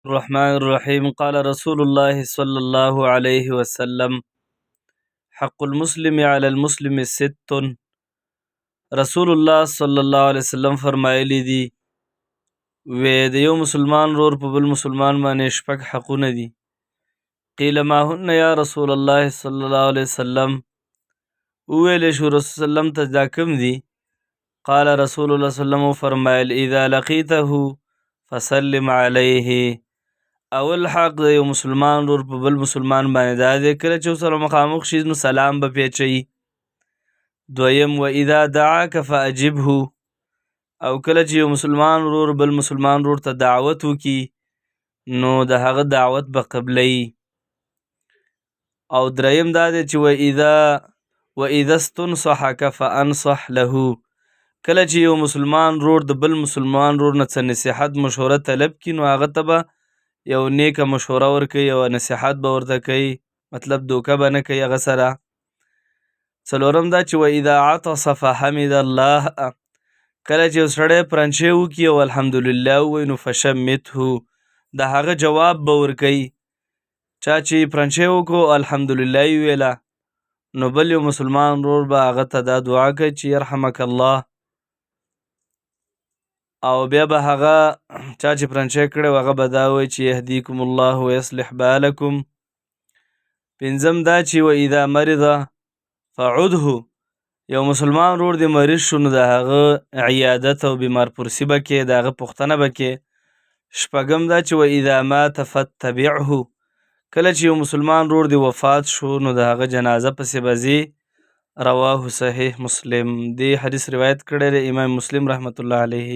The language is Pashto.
الرحمن الرحيم قال رسول الله صلى الله عليه وسلم حق المسلم على المسلم ست. رسول الله صلی الله علیه وسلم فرمایلی دي د یو مسلمان ورور په بل مسلمان باندې شپږ حقونه دي. قیل ما هن یا رسول الله صلی الله علیه وسلم، وویل شو رسول وسلم ته دا کوم دي؟ قال رسول الله صلی الله علیه وسلم فرمایل اذا لقیته فسلم علیه. اول حق د یو مسلمان ورور په بل مسلمان باندې دا دی کله چې ورسره مخامخ شي نو سلام به پرې اچوي. دویم و اذا دعاک فاجبه، او کله چې یو مسلمان ورور بل مسلمان ورور ته دعوت وکړي نو د هغه دعوت به قبلوي. او دریم دا دی چې و اذا استنصحک فانصح له، کله چې یو مسلمان ورور د بل مسلمان ورور نه څه نصیحت مشوره طلب کړي نو هغه ته به یو نیکه مشوره ورکوي او نصیحت به ورته کوي، مطلب دوکه به نه کوي هغه سره. څلورم دا چې و اذا عطس فحمد الله، کله چې یو سړی پرنچې وکړي او الحمدلله ووایي نو فشمته، د هغه جواب به ورکوي. چا چې پرنچې وکړو الحمدلله یې ویله نو بل یو مسلمان ورور به هغه ته دا دعا کوي چې یرحمک الله، او بیا به هغه چا چې پرنچې کړی هغه به دا وایي چې یهدیکم الله ویصلح بالکم. پنځم دا چې و اذا مرض فعده، یو مسلمان ورور دې مریض شو نو د هغه عیادت او بیمار پرسی به کې، د هغه پوښتنه به کې. شپږم دا چې و اذا مات فتبعه، کله چې یو مسلمان ورور دې وفات شو نو د هغه جنازه پسې به ځي. رواه صحیح مسلم. دې حدیث روایت کړی دی امام مسلم رحمت الله علیه.